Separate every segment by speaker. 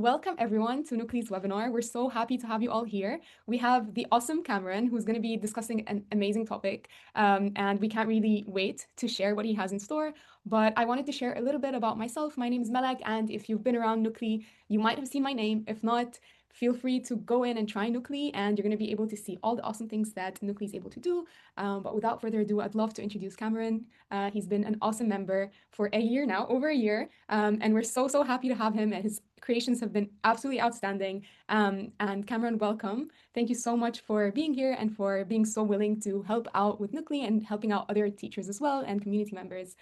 Speaker 1: Welcome everyone to Nucle's webinar. We're so happy to have you all here. We have the awesome Cameron who's going to be discussing an amazing topic, and we can't really wait to share what he has in store. But I wanted to share a little bit about myself. My name is Melek, and if you've been around Nucle, you might have seen my name. If not, feel free to go in and try Nucle, and you're going to be able to see all the awesome things that Nucle is able to do. But without further ado, I'd love to introduce Cameron. He's been an awesome member for a year now, over a year, and we're so happy to have him. And his creations have been absolutely outstanding. And Cameron, welcome. Thank you so much for being here and for being so willing to help out with Nucle and helping out other teachers as well and community members.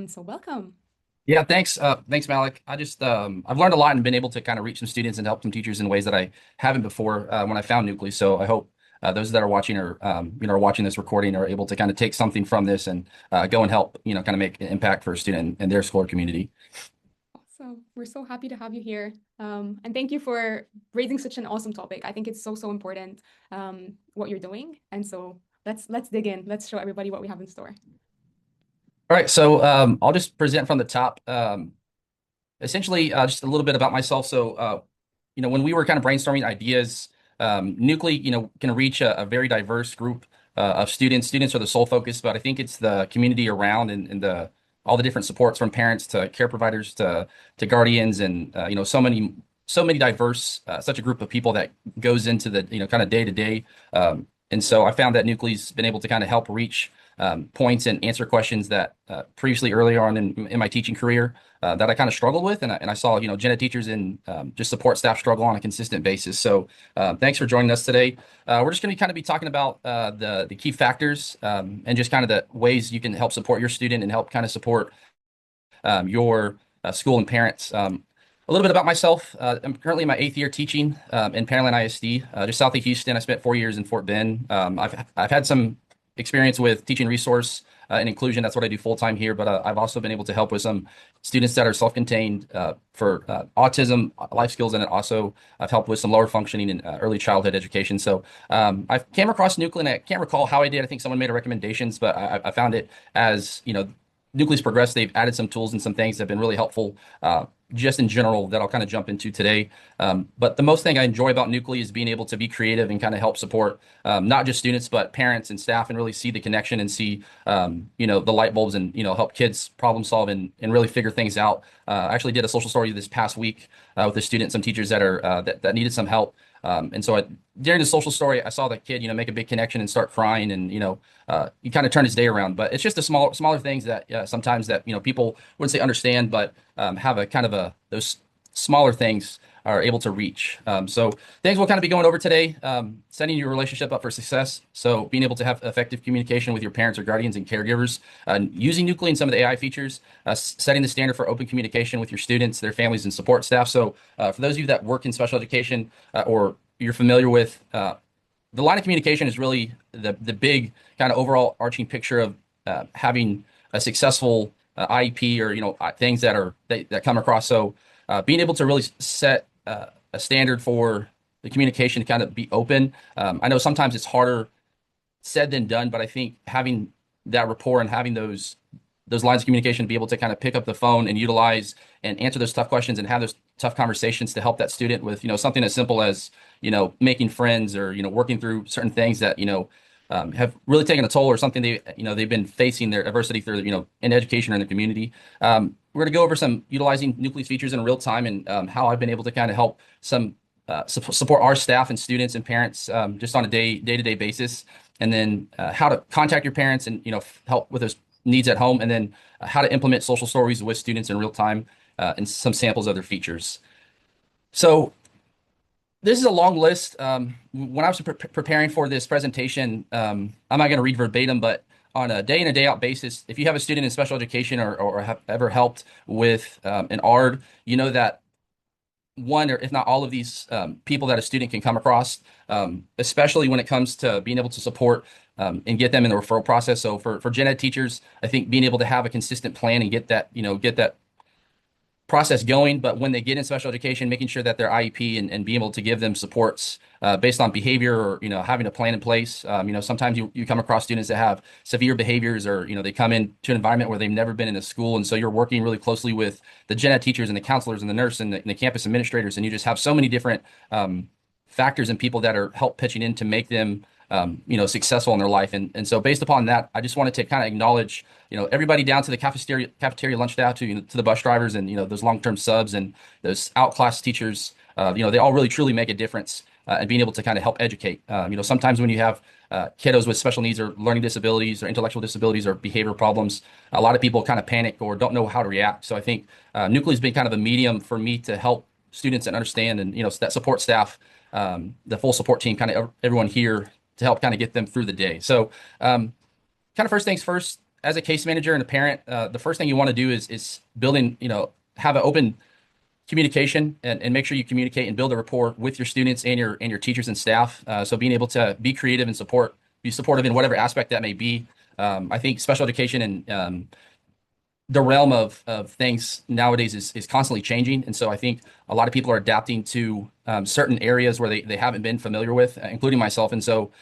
Speaker 1: So welcome.
Speaker 2: Yeah, thanks, Malik. I've learned a lot and been able to kind of reach some students and help some teachers in ways that I haven't before when I found Nucleus. So I hope those that are watching or are watching this recording are able to kind of take something from this and go and help kind of make an impact for a student and their school or community.
Speaker 1: So we're so happy to have you here. And thank you for raising such an awesome topic. I think it's so important what you're doing. And so let's dig in. Let's show everybody what we have in store.
Speaker 2: All right, so I'll just present from the top. Essentially, just a little bit about myself. So, when we were kind of brainstorming ideas, Nucleus, can reach a very diverse group of students. Students are the sole focus, but I think it's the community around and the all the different supports from parents to care providers to guardians and so many diverse such a group of people that goes into the kind of day to day. And so I found that Nucleus been able to kind of help reach points and answer questions that previously earlier on in my teaching career that I kind of struggled with, and I saw gen ed teachers and just support staff struggle on a consistent basis. So thanks for joining us today. We're just going to kind of be talking about the key factors and just kind of the ways you can help support your student and help kind of support your school and parents. A little bit about myself. I'm currently in my 8th year teaching in Pearland ISD, just south of Houston. I spent 4 years in Fort Bend. I've had some experience with teaching resource and inclusion. That's what I do full time here. But I've also been able to help with some students that are self-contained for autism, life skills, and also I've helped with some lower functioning and early childhood education. So I came across Nucleus, and I can't recall how I did. I think someone made a recommendations, but I found it as Nucleus progressed. They've added some tools and some things that have been really helpful. Just in general that I'll kind of jump into today. But the most thing I enjoy about Nucleus is being able to be creative and kind of help support not just students, but parents and staff and really see the connection and see, the light bulbs and, help kids problem solve and really figure things out. I actually did a social story this past week with a student, some teachers that are that needed some help. And so during the social story, I saw the kid, make a big connection and start crying and, he kind of turned his day around. But it's just the smaller things that sometimes that, people wouldn't say understand, but have a kind of those smaller things are able to reach. So things we'll kind of be going over today, setting your relationship up for success. So being able to have effective communication with your parents or guardians and caregivers, using Nucleus and some of the AI features, setting the standard for open communication with your students, their families, and support staff. So for those of you that work in special education or you're familiar with the line of communication is really the big kind of overall arching picture of having a successful IEP or things that come across. So being able to really set a standard for the communication to kind of be open. I know sometimes it's harder said than done, but I think having that rapport and having those lines of communication to be able to kind of pick up the phone and utilize and answer those tough questions and have those tough conversations to help that student with something as simple as making friends or working through certain things that have really taken a toll or something they've been facing their adversity through in education or in the community. We're going to go over some utilizing Nucleus features in real time and how I've been able to kind of help some support our staff and students and parents just on a day-to-day basis, and then how to contact your parents and help with those needs at home, and then how to implement social stories with students in real time and some samples of their features. So this is a long list. When I was preparing for this presentation, I'm not going to read verbatim, but on a day in and day out basis, if you have a student in special education or have ever helped with an ARD, you know that one or if not all of these people that a student can come across, especially when it comes to being able to support and get them in the referral process. So for gen ed teachers, I think being able to have a consistent plan and get that process going, but when they get in special education, making sure that their IEP and being able to give them supports based on behavior or, having a plan in place. Sometimes you come across students that have severe behaviors or, they come into an environment where they've never been in a school. And so you're working really closely with the gen ed teachers and the counselors and the nurse and the campus administrators. And you just have so many different factors and people that are help pitching in to make them successful in their life. And so based upon that, I just wanted to kind of acknowledge, everybody down to the cafeteria lunch staff to the bus drivers and, those long-term subs and those outclass teachers, they all really truly make a difference and being able to kind of help educate. Sometimes when you have kiddos with special needs or learning disabilities or intellectual disabilities or behavior problems, a lot of people kind of panic or don't know how to react. So I think Nucleus has been kind of a medium for me to help students and understand and, that support staff, the full support team, kind of everyone here to help kind of get them through the day. So kind of first things first, as a case manager and a parent, the first thing you want to do is building, have an open communication and make sure you communicate and build a rapport with your students and your teachers and staff. So being able to be creative and be supportive in whatever aspect that may be. I think special education and the realm of things nowadays is constantly changing. And so I think a lot of people are adapting to certain areas where they haven't been familiar with, including myself. And so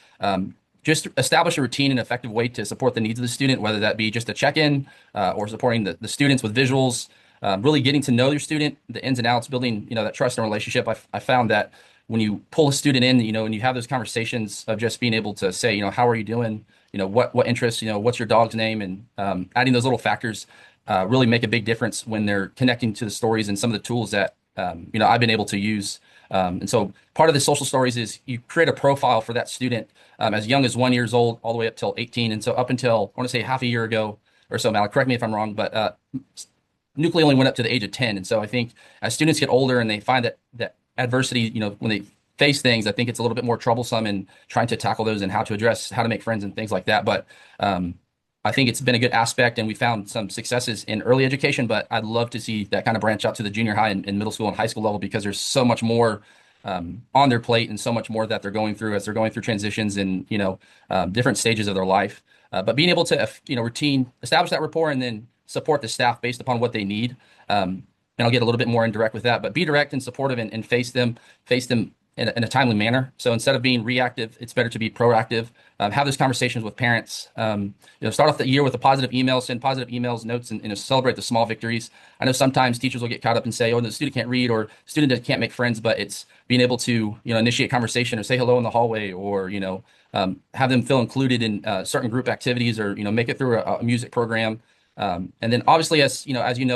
Speaker 2: just establish a routine and effective way to support the needs of the student, whether that be just a check-in or supporting the students with visuals, really getting to know your student, the ins and outs, building, that trust and relationship. I found that when you pull a student in, and you have those conversations of just being able to say, how are you doing? What interests, what's your dog's name? And adding those little factors really make a big difference when they're connecting to the stories and some of the tools that, I've been able to use. And so part of the social stories is you create a profile for that student as young as 1 year old all the way up till 18. And so up until, I want to say half a year ago or so, Mal, correct me if I'm wrong, but Nucleus only went up to the age of 10. And so I think as students get older and they find that adversity, when they face things, I think it's a little bit more troublesome in trying to tackle those and how to make friends and things like that. But I think it's been a good aspect, and we found some successes in early education, but I'd love to see that kind of branch out to the junior high and middle school and high school level, because there's so much more on their plate and so much more that they're going through as they're going through transitions and, different stages of their life. But being able to, establish that rapport and then support the staff based upon what they need. And I'll get a little bit more indirect with that, but be direct and supportive and face them in a timely manner. So instead of being reactive, it's better to be proactive. Have those conversations with parents. Start off the year with a positive email, send positive emails, notes, and celebrate the small victories. I know sometimes teachers will get caught up and say, "Oh, the student can't read," or "Student that can't make friends," but it's being able to, initiate conversation or say hello in the hallway, or have them feel included in certain group activities, or make it through a music program. And then obviously, as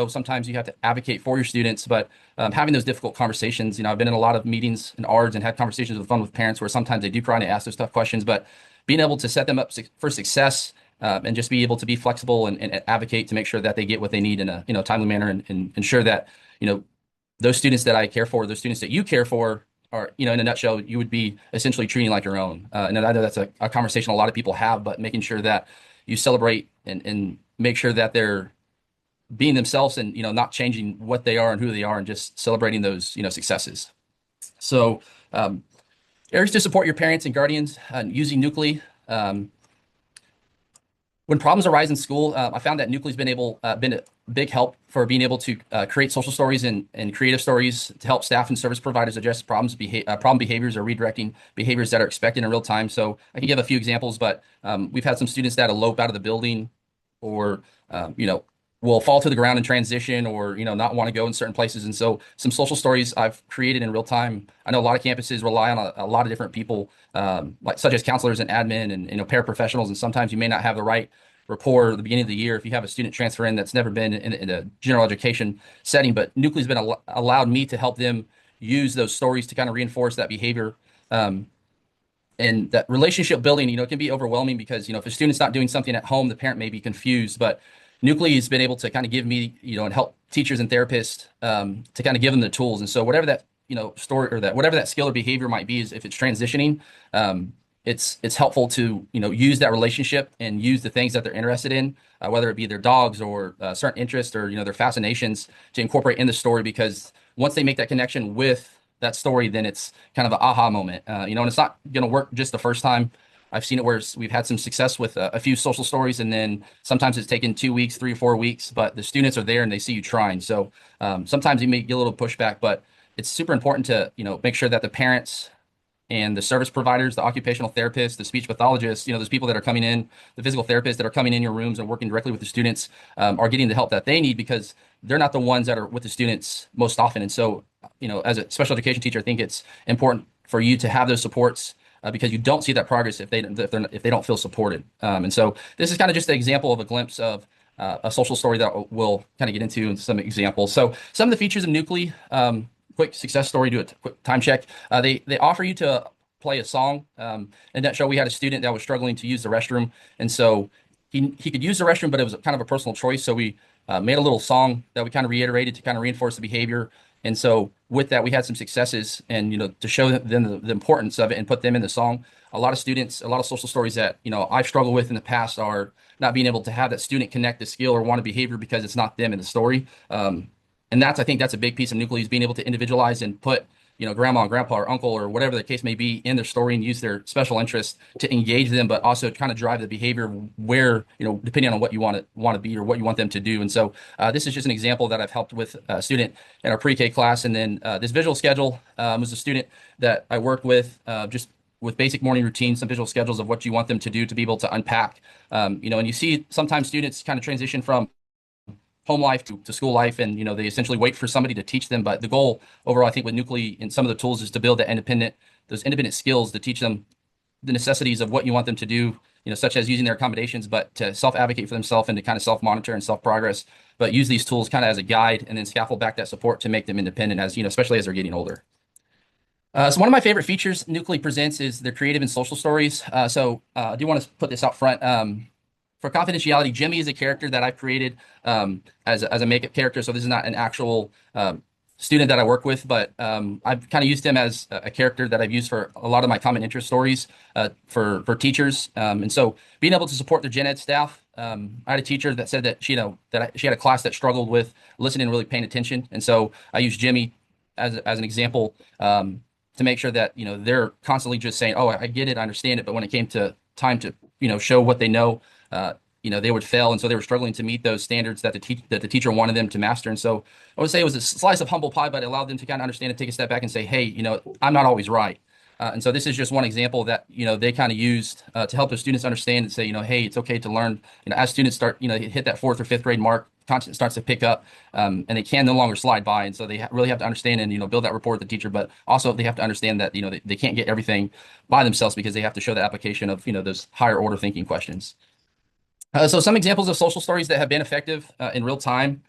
Speaker 2: sometimes you have to advocate for your students, but having those difficult conversations, I've been in a lot of meetings and ARDs and had conversations with parents where sometimes they do cry and ask those tough questions, but being able to set them up for success and just be able to be flexible and advocate to make sure that they get what they need in a timely manner and ensure that, those students that I care for, those students that you care for are, in a nutshell, you would be essentially treating like your own. And I know that's a conversation a lot of people have, but making sure that you celebrate and make sure that they're being themselves and, not changing what they are and who they are and just celebrating those, successes. So, areas to support your parents and guardians using Nucleus. When problems arise in school, I found that Nucleus been a big help for being able to create social stories and creative stories to help staff and service providers address problem behaviors or redirecting behaviors that are expected in real time. So I can give a few examples, but we've had some students that elope out of the building or, will fall to the ground in transition or, not want to go in certain places. And so some social stories I've created in real time. I know a lot of campuses rely on a lot of different people, such as counselors and admin and, paraprofessionals. And sometimes you may not have the right rapport at the beginning of the year if you have a student transfer in that's never been in a general education setting. But Nucleus has been allowed me to help them use those stories to kind of reinforce that behavior. And that relationship building, it can be overwhelming because, if a student's not doing something at home, the parent may be confused. But Nucleus has been able to kind of give me, and help teachers and therapists to kind of give them the tools. And so whatever that, story or whatever that skill or behavior might be, is if it's transitioning, it's helpful to, use that relationship and use the things that they're interested in, whether it be their dogs or certain interests or, their fascinations to incorporate in the story, because once they make that connection with that story, then it's kind of an aha moment, and it's not going to work just the first time. I've seen it where we've had some success with a few social stories, and then sometimes it's taken 2 weeks, 3 or 4 weeks, but the students are there and they see you trying. So sometimes you may get a little pushback, but it's super important to, make sure that the parents and the service providers, the occupational therapists, the speech pathologists, those people that are coming in, the physical therapists that are coming in your rooms and working directly with the students, are getting the help that they need because they're not the ones that are with the students most often. And so, as a special education teacher, I think it's important for you to have those supports because you don't see that progress if they don't feel supported. And so this is kind of just an example of a glimpse of a social story that we'll kind of get into in some examples. So some of the features of Nuclei. Quick success story, do a quick time check. They offer you to play a song. In that show, we had a student that was struggling to use the restroom, and so he could use the restroom, but it was kind of a personal choice. So we made a little song that we kind of reiterated to kind of reinforce the behavior. And so with that, we had some successes, and to show them the importance of it and put them in the song. A lot of students, a lot of social stories that I've struggled with in the past are not being able to have that student connect the skill or want a behavior because it's not them in the story. And I think that's a big piece of Nuclei is being able to individualize and put, grandma and grandpa or uncle or whatever the case may be in their story and use their special interests to engage them, but also kind of drive the behavior where, depending on what you want to be or what you want them to do. And so this is just an example that I've helped with a student in our pre-K class. And then this visual schedule was a student that I worked with just with basic morning routines, some visual schedules of what you want them to do to be able to unpack, and you see sometimes students kind of transition from home life to school life, and they essentially wait for somebody to teach them. But the goal overall, I think, with Nuclei and some of the tools is to build those independent skills to teach them the necessities of what you want them to do, such as using their accommodations, but to self-advocate for themselves and to kind of self-monitor and self-progress, but use these tools kind of as a guide and then scaffold back that support to make them independent as, especially as they're getting older. So one of my favorite features Nuclei presents is their creative and social stories. I do want to put this out front. For confidentiality, Jimmy is a character that I've created as a makeup character. So this is not an actual student that I work with, but I've kind of used him as a character that I've used for a lot of my common interest stories for teachers. And so being able to support the gen ed staff, I had a teacher that said that she had a class that struggled with listening and really paying attention. And so I used Jimmy as an example to make sure that they're constantly just saying, "Oh, I get it, I understand it," but when it came to time to show what they know, they would fail, and so they were struggling to meet those standards that the teacher wanted them to master. And so I would say it was a slice of humble pie, but it allowed them to kind of understand and take a step back and say, "Hey, I'm not always right." And so this is just one example that they kind of used to help their students understand and say, "Hey, it's okay to learn." As students start hit that fourth or fifth grade mark, content starts to pick up, and they can no longer slide by. And so they really have to understand and build that rapport with the teacher, but also they have to understand that they can't get everything by themselves because they have to show the application of those higher order thinking questions. So some examples of social stories that have been effective in real time.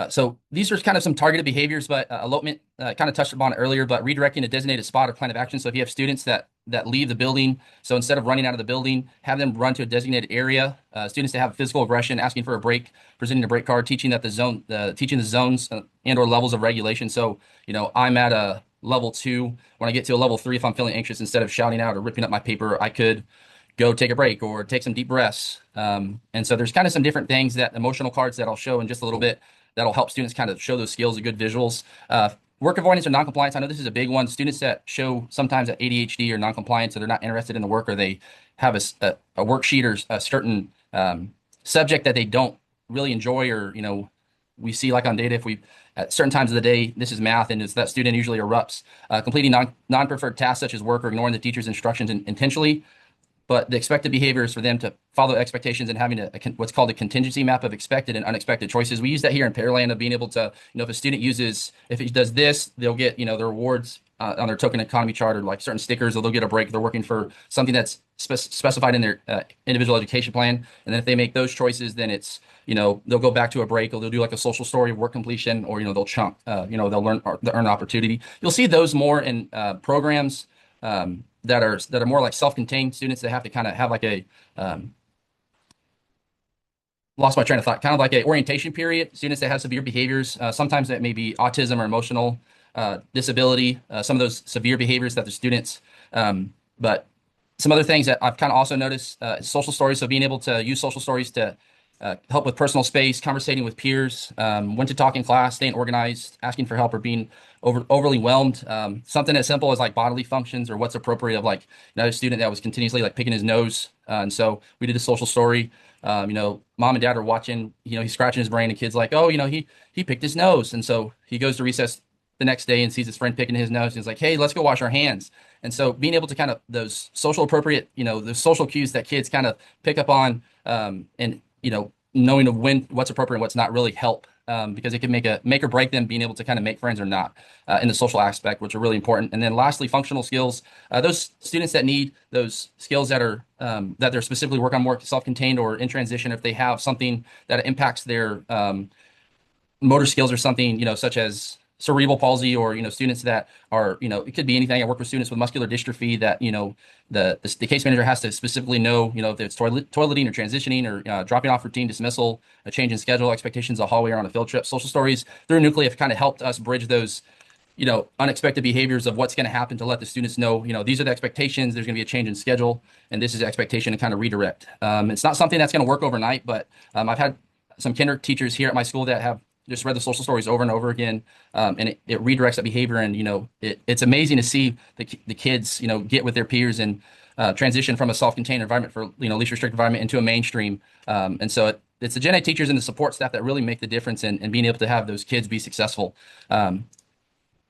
Speaker 2: So these are kind of some targeted behaviors, but elopement kind of touched upon it earlier, but redirecting a designated spot or plan of action. So if you have students that leave the building, so instead of running out of the building, have them run to a designated area. Students that have physical aggression, asking for a break, presenting a break card, teaching the zones and or levels of regulation. So I'm at a level 2. When I get to a level 3, if I'm feeling anxious, instead of shouting out or ripping up my paper, I could go take a break or take some deep breaths. And so there's kind of some different things, that emotional cards that I'll show in just a little bit, that'll help students kind of show those skills and good visuals. Work avoidance or noncompliance. I know this is a big one. Students that show sometimes that ADHD or noncompliance, so they're not interested in the work, or they have a worksheet or a certain subject that they don't really enjoy, or we see like on data, if we at certain times of the day, this is math, and it's that student usually erupts, completing non-preferred tasks such as work or ignoring the teacher's instructions intentionally. But the expected behavior is for them to follow expectations and having what's called a contingency map of expected and unexpected choices. We use that here in Pearland, of being able to, if a student if he does this, they'll get, the rewards on their token economy chart, or like certain stickers, or they'll get a break. They're working for something that's specified in their individual education plan. And then if they make those choices, then it's, they'll go back to a break, or they'll do like a social story of work completion, or, they'll chunk, they'll learn the earn opportunity. You'll see those more in programs that are more like self-contained students that have to kind of have like a lost my train of thought, kind of like a orientation period. Students that have severe behaviors, sometimes that may be autism or emotional disability, some of those severe behaviors that the students, but some other things that I've kind of also noticed, social stories. So being able to use social stories to help with personal space, conversating with peers, when to talk in class, staying organized, asking for help, or being overly whelmed. Something as simple as like bodily functions or what's appropriate of like another student that was continuously like picking his nose. And so we did a social story. Mom and dad are watching, he's scratching his brain and kid's like, oh, he picked his nose. And so he goes to recess the next day and sees his friend picking his nose and he's like, hey, let's go wash our hands. And so being able to kind of those social appropriate, those social cues that kids kind of pick up on, and knowing of when what's appropriate and what's not really help, because it can make or break them being able to kind of make friends or not, in the social aspect, which are really important. And then lastly, functional skills. Those students that need those skills that are that they're specifically work on more self-contained or in transition, if they have something that impacts their motor skills or something, such as cerebral palsy, or, students that are, it could be anything. I work with students with muscular dystrophy that, the case manager has to specifically know, if it's toileting or transitioning or dropping off routine dismissal, a change in schedule, expectations, a hallway or on a field trip. Social stories through Nuclei have kind of helped us bridge those, unexpected behaviors of what's going to happen to let the students know, these are the expectations, there's going to be a change in schedule, and this is the expectation to kind of redirect. It's not something that's going to work overnight, but I've had some kinder teachers here at my school that have just read the social stories over and over again, and it redirects that behavior. And it's amazing to see the kids get with their peers and transition from a self-contained environment for least restricted environment into a mainstream. And so it's the Gen Ed teachers and the support staff that really make the difference in being able to have those kids be successful.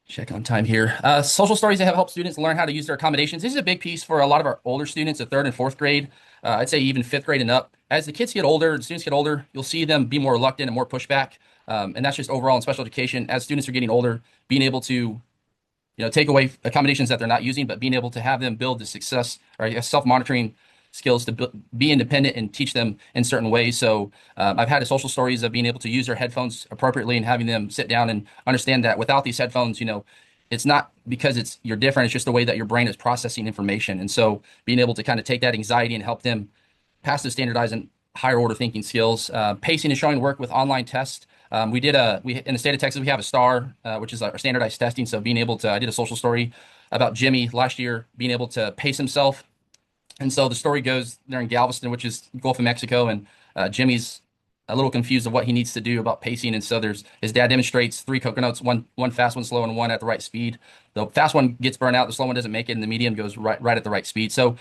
Speaker 2: Check on time here. Social stories that have helped students learn how to use their accommodations. This is a big piece for a lot of our older students at third and fourth grade. I'd say even fifth grade and up. As the kids get older, the students get older, you'll see them be more reluctant and more pushback. And that's just overall in special education. As students are getting older, being able to, take away accommodations that they're not using, but being able to have them build the success or self-monitoring skills to be independent and teach them in certain ways. So I've had social stories of being able to use their headphones appropriately and having them sit down and understand that without these headphones, it's not because you're different. It's just the way that your brain is processing information. And so being able to kind of take that anxiety and help them pass the standardized and higher order thinking skills, pacing and showing work with online tests. We in the state of Texas, we have a STAR, which is our standardized testing. So being able to, I did a social story about Jimmy last year, being able to pace himself. And so the story goes, they're in Galveston, which is Gulf of Mexico, and Jimmy's a little confused of what he needs to do about pacing. And so his dad demonstrates 3 coconuts, one fast, one slow, and one at the right speed. The fast one gets burned out, the slow one doesn't make it, and the medium goes right at the right speed. So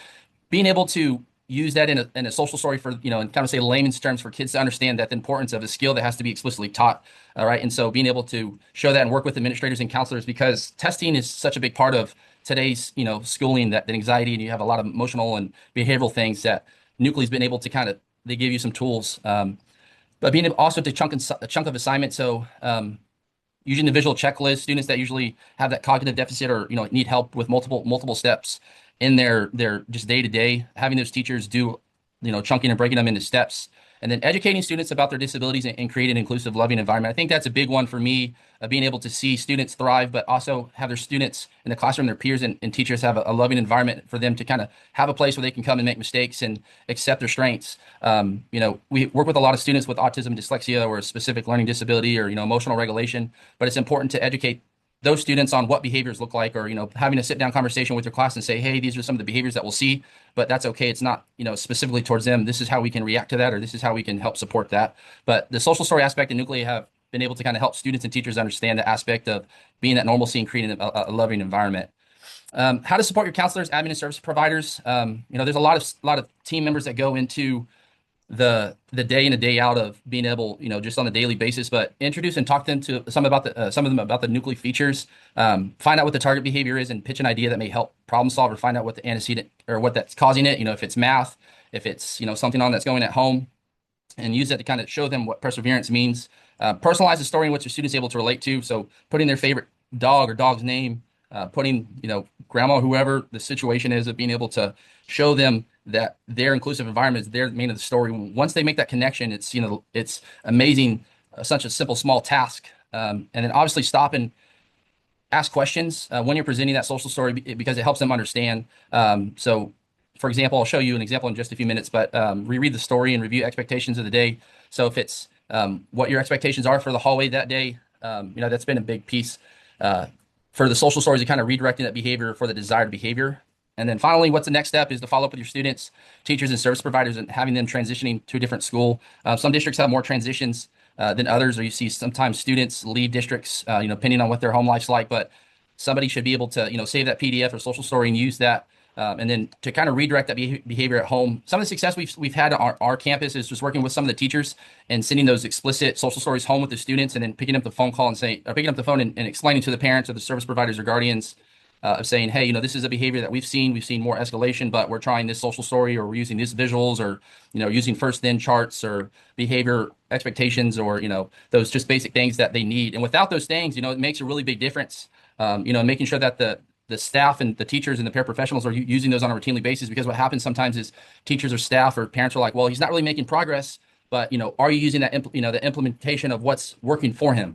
Speaker 2: being able to use that in a social story for, and kind of say layman's terms for kids to understand that the importance of a skill that has to be explicitly taught. All right. And so being able to show that and work with administrators and counselors, because testing is such a big part of today's, schooling, that anxiety, and you have a lot of emotional and behavioral things that Nuclei's been able to they give you some tools. But being able also to a chunk of assignment. So, using the visual checklist, students that usually have that cognitive deficit or, need help with multiple steps in their just day to day, having those teachers do, chunking and breaking them into steps, and then educating students about their disabilities and create an inclusive, loving environment. I think that's a big one for me, being able to see students thrive, but also have their students in the classroom, their peers and teachers have a loving environment for them to kind of have a place where they can come and make mistakes and accept their strengths. We work with a lot of students with autism and dyslexia or a specific learning disability or, emotional regulation, but it's important to educate those students on what behaviors look like, or, having a sit down conversation with your class and say, hey, these are some of the behaviors that we'll see, but that's okay. It's not, specifically towards them. This is how we can react to that, or this is how we can help support that. But the social story aspect in Nuclei have been able to kind of help students and teachers understand the aspect of being that normalcy and creating a loving environment. How to support your counselors, admin and service providers. There's a lot of team members that go into the day in and day out of being able, just on a daily basis, but introduce and talk to them to some of them about the Nuclei features, find out what the target behavior is and pitch an idea that may help problem solve, or find out what the antecedent or what that's causing it, if it's math, if it's, something on that's going at home, and use that to kind of show them what perseverance means. Personalize the story in which your students able to relate to. So putting their favorite dog or dog's name, putting, grandma, whoever the situation is, of being able to show them that their inclusive environment is their main of the story. Once they make that connection, it's, it's amazing, such a simple, small task. And then obviously stop and ask questions when you're presenting that social story, because it helps them understand. So for example, I'll show you an example in just a few minutes, but reread the story and review expectations of the day. So if it's what your expectations are for the hallway that day, that's been a big piece for the social stories, of kind of redirecting that behavior for the desired behavior. And then finally, what's the next step is to follow up with your students, teachers, and service providers and having them transitioning to a different school. Some districts have more transitions than others, or you see sometimes students leave districts, depending on what their home life's like. But somebody should be able to, save that PDF or social story and use that. And then to kind of redirect that behavior at home. Some of the success we've had on our campus is just working with some of the teachers and sending those explicit social stories home with the students, and then picking up the phone call and picking up the phone and explaining to the parents or the service providers or guardians of saying, hey, this is a behavior that we've seen. We've seen more escalation, but we're trying this social story, or we're using these visuals, or using first then charts or behavior expectations, or those just basic things that they need. And without those things, it makes a really big difference. Making sure that the staff and the teachers and the paraprofessionals are using those on a routinely basis, because what happens sometimes is teachers or staff or parents are like, well, he's not really making progress, but are you using that the implementation of what's working for him?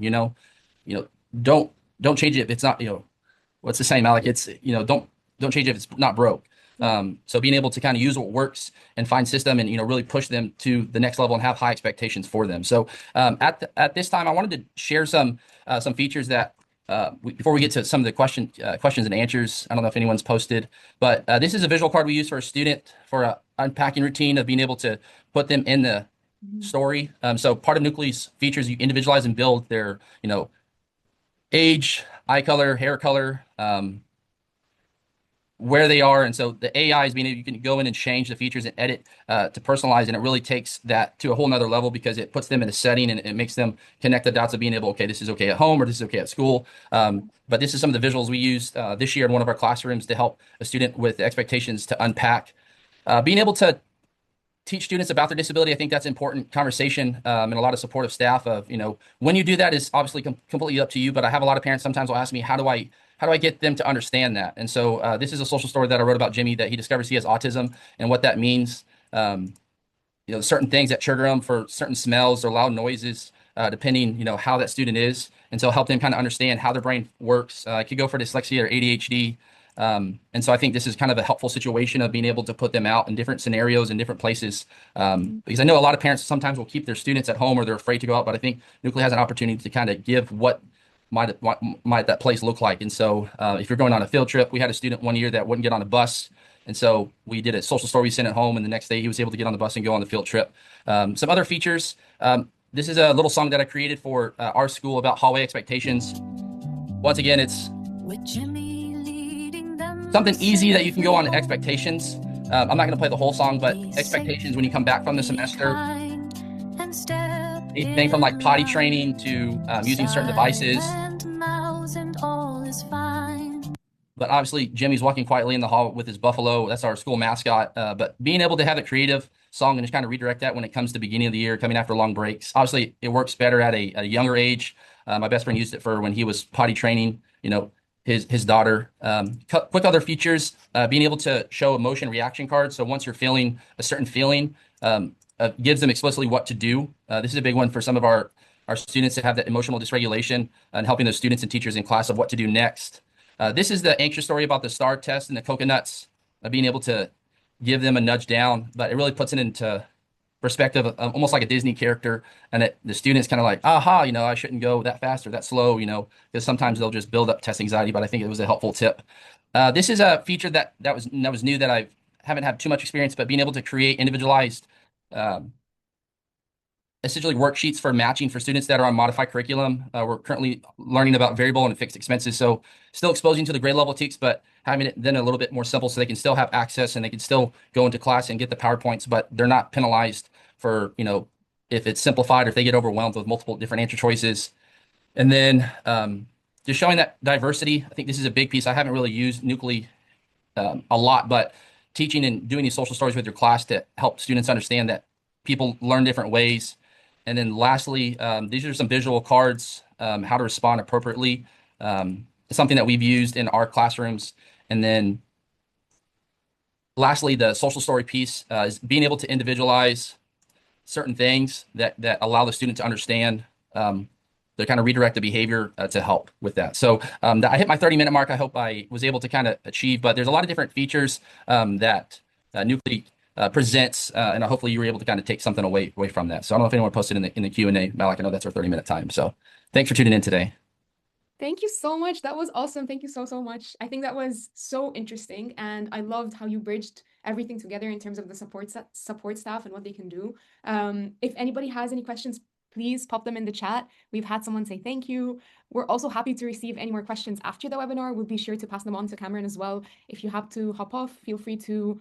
Speaker 2: Don't change it if it's not, what's the saying, Alec? It's, don't change it if it's not broke. So being able to kind of use what works and find system and, really push them to the next level and have high expectations for them. So at this time, I wanted to share some features that before we get to some of the questions and answers. I don't know if anyone's posted, but this is a visual card we use for a student for a unpacking routine of being able to put them in the story. So part of Nucle's features, you individualize and build their, age, eye color, hair color, where they are. And so the AI is being able, you can go in and change the features and edit to personalize. And it really takes that to a whole nother level, because it puts them in a setting and it makes them connect the dots of being able, okay, this is okay at home, or this is okay at school. But this is some of the visuals we used this year in one of our classrooms to help a student with expectations to unpack. Being able to teach students about their disability, I think that's important conversation, and a lot of supportive staff of, when you do that is obviously completely up to you. But I have a lot of parents sometimes will ask me, how do I get them to understand that? And so this is a social story that I wrote about Jimmy, that he discovers he has autism and what that means. Certain things that trigger him for certain smells or loud noises, depending, how that student is. And so help them kind of understand how their brain works. It could go for dyslexia or ADHD. And so I think this is kind of a helpful situation of being able to put them out in different scenarios in different places. Because I know a lot of parents sometimes will keep their students at home, or they're afraid to go out, but I think Nuclear has an opportunity to kind of give what might that place look like. And so if you're going on a field trip, we had a student one year that wouldn't get on a bus. And so we did a social story, we sent it home, and the next day he was able to get on the bus and go on the field trip. Some other features. This is a little song that I created for our school about hallway expectations. Once again, it's something easy that you can go on expectations. I'm not going to play the whole song, but expectations when you come back from the semester. Anything from like potty training to using certain devices. But obviously, Jimmy's walking quietly in the hall with his buffalo. That's our school mascot. But being able to have a creative song and just kind of redirect that when it comes to beginning of the year, coming after long breaks. Obviously, it works better at a younger age. My best friend used it for when he was potty training, his daughter. Quick other features, being able to show emotion reaction cards. So once you're feeling a certain feeling, gives them explicitly what to do. This is a big one for some of our students that have that emotional dysregulation, and helping those students and teachers in class of what to do next. This is the anxious story about the STAR test and the coconuts, being able to give them a nudge down, but it really puts it into perspective, almost like a Disney character, and the students kind of like, aha, I shouldn't go that fast or that slow, because sometimes they'll just build up test anxiety. But I think it was a helpful tip. This is a feature that was new that I haven't had too much experience, but being able to create individualized essentially worksheets for matching for students that are on modified curriculum. We're currently learning about variable and fixed expenses. So still exposing to the grade level TEKS, but having it then a little bit more simple so they can still have access and they can still go into class and get the PowerPoints, but they're not penalized for, if it's simplified or if they get overwhelmed with multiple different answer choices. And then just showing that diversity. I think this is a big piece. I haven't really used Nuclei a lot, but teaching and doing these social stories with your class to help students understand that people learn different ways. And then lastly, these are some visual cards, how to respond appropriately. Something that we've used in our classrooms. And then lastly, the social story piece is being able to individualize certain things that allow the student to understand, to kind of redirect the behavior to help with that. So I hit my 30-minute mark. I hope I was able to kind of achieve, but there's a lot of different features that Nuclei presents, and hopefully you were able to kind of take something away from that. So I don't know if anyone posted in the Q&A. Malik, I know that's our 30-minute time. So thanks for tuning in today.
Speaker 1: Thank you so much. That was awesome. Thank you so, so much. I think that was so interesting, and I loved how you bridged everything together in terms of the support staff and what they can do. If anybody has any questions, please pop them in the chat. We've had someone say thank you. We're also happy to receive any more questions after the webinar. We'll be sure to pass them on to Cameron as well. If you have to hop off, feel free to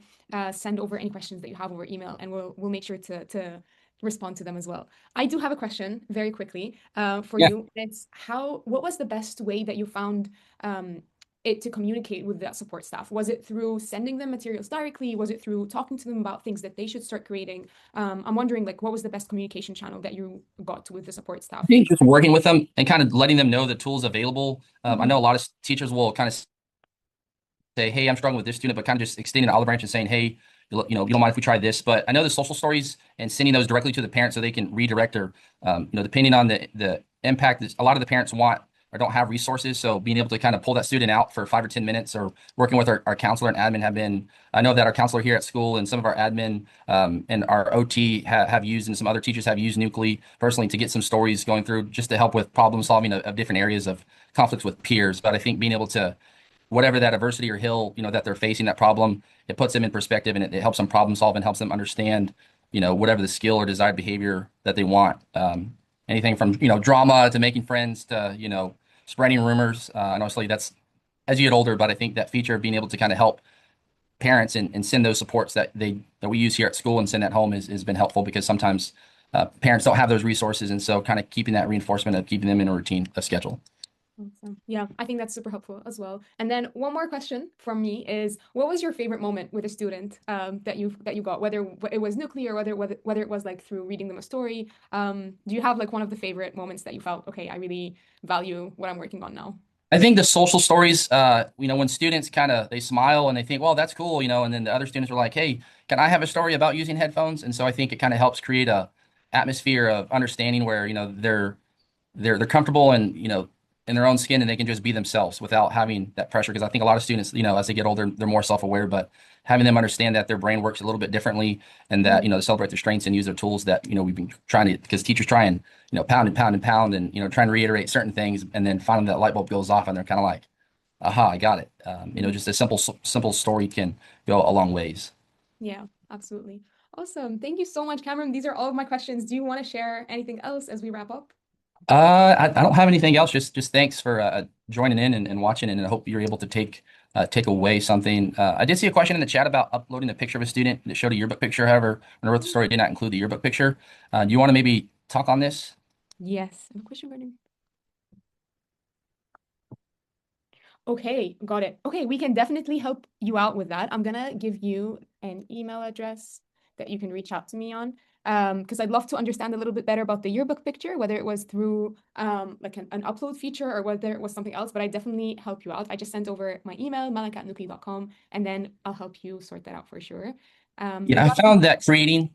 Speaker 1: send over any questions that you have over email, and we'll make sure to respond to them as well. I do have a question very quickly for
Speaker 2: Yeah.
Speaker 1: you. It's what was the best way that you found it to communicate with that support staff? Was it through sending them materials directly? Was it through talking to them about things that they should start creating? I'm wondering, like, what was the best communication channel that you got with the support
Speaker 2: I
Speaker 1: staff?
Speaker 2: think just working with them and kind of letting them know the tools available. I know a
Speaker 1: Mhm.
Speaker 2: lot of teachers will kind of say, hey, I'm struggling with this student, but kind of just extending an olive branch and saying, hey, you don't mind if we try this. But I know the social stories and sending those directly to the parents so they can redirect or, depending on the impact, a lot of the parents want or don't have resources. So being able to kind of pull that student out for 5 or 10 minutes or working with our counselor and admin I know that our counselor here at school and some of our admin and our OT have used and some other teachers have used Nuclei personally to get some stories going through just to help with problem solving of different areas of conflicts with peers. But I think being able to whatever that adversity or hill, that they're facing, that problem, it puts them in perspective and it helps them problem solve and helps them understand, whatever the skill or desired behavior that they want. Anything from, drama to making friends to, spreading rumors. And obviously that's as you get older, but I think that feature of being able to kind of help parents and send those supports that we use here at school and send at home has been helpful because sometimes parents don't have those resources. And so kind of keeping that reinforcement of keeping them in a routine, a schedule.
Speaker 1: Awesome. Yeah, I think that's super helpful as well. And then one more question from me is, what was your favorite moment with a student that you got, whether it was nuclear or whether it was like through reading them a story? Do you have like one of the favorite moments that you felt, okay, I really value what I'm working on now?
Speaker 2: I think the social stories, when students they smile and they think, well, that's cool, and then the other students are like, hey, can I have a story about using headphones? And so I think it kind of helps create a atmosphere of understanding where, they're comfortable and in their own skin and they can just be themselves without having that pressure. Because I think a lot of students, as they get older, they're more self-aware, but having them understand that their brain works a little bit differently and that
Speaker 1: Mhm.
Speaker 2: to celebrate their strengths and use their tools that we've been trying to because teachers try and pound and pound and pound and trying to reiterate certain things and then finally that light bulb goes off and they're kind of like, aha, I got it. Just a simple story can go a long ways.
Speaker 1: Yeah, absolutely. Awesome. Thank you so much, Cameron. These are all of my questions. Do you want to share anything else as we wrap up?
Speaker 2: I don't have anything else. Just thanks for joining in and watching, and I hope you're able to take away something. I did see a question in the chat about uploading a picture of a student that showed a yearbook picture. However, when I wrote the story, it did not include the yearbook picture. Do you want to maybe talk on this?
Speaker 1: Yes. I have a question regarding. Okay, got it. Okay, we can definitely help you out with that. I'm gonna give you an email address that you can reach out to me on. Because I'd love to understand a little bit better about the yearbook picture, whether it was through like an upload feature or whether it was something else, but I definitely help you out. I just sent over my email, malak@nuclei.com, and then I'll help you sort that out for sure. We
Speaker 2: Yeah, I
Speaker 1: got
Speaker 2: found that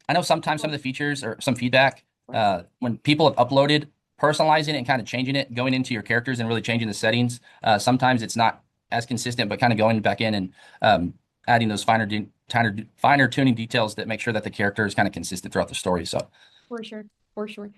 Speaker 2: I know sometimes some
Speaker 1: of
Speaker 2: of the features or some feedback,
Speaker 1: course.
Speaker 2: when people have uploaded, personalizing it and kind of changing it, going into your characters and really changing the settings, sometimes it's not as consistent, but kind of going back in and adding those finer tuning details that make sure that the character is kind of consistent throughout the story. So,
Speaker 1: For sure, for sure.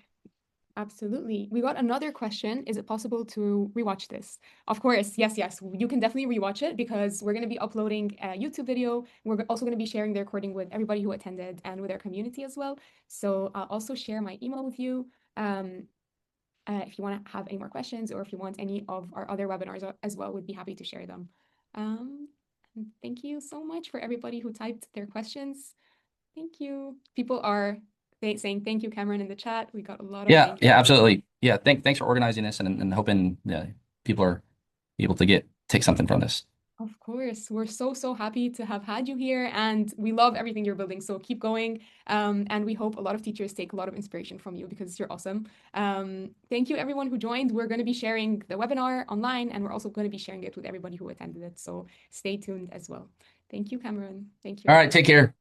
Speaker 1: Absolutely. We got another question. Is it possible to rewatch this? Of course, yes, yes. You can definitely rewatch it because we're going to be uploading a YouTube video. We're also going to be sharing the recording with everybody who attended and with our community as well. So I'll also share my email with you if you want to have any more questions or if you want any of our other webinars as well, we'd be happy to share them. And thank you so much for everybody who typed their questions. Thank you. People are saying thank you, Cameron, in the chat. We got a lot of
Speaker 2: yeah,
Speaker 1: thank
Speaker 2: yeah,
Speaker 1: you.
Speaker 2: absolutely. Yeah, thanks for organizing this and hoping people are able to take something from this.
Speaker 1: Of course, we're so, so happy to have had you here, and we love everything you're building. So keep going. And we hope a lot of teachers take a lot of inspiration from you because you're awesome. Thank you, everyone who joined. We're going to be sharing the webinar online, and we're also going to be sharing it with everybody who attended it. So stay tuned as well. Thank you, Cameron. Thank you,
Speaker 2: All right, take
Speaker 1: everyone.
Speaker 2: care.